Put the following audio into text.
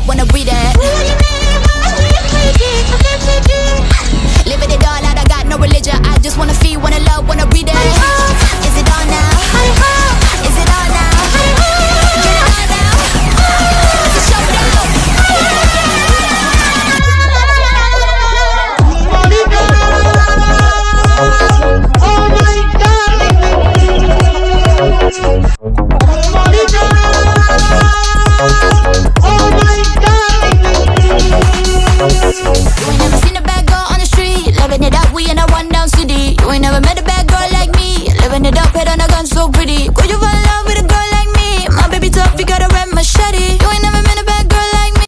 wanna read it. Living it all out, I got no religion. I just wanna feel, wanna love, wanna read it. Is it on now? Is it on now? Get it on now. It's a showdown. You ain't never seen a bad girl on the street, living it up, we in a rundown city. You ain't never met a bad girl like me, living it up, head on a gun so pretty. Could you fall in love with a girl like me? My baby tough, you got a red machete. You ain't never met a bad girl like me.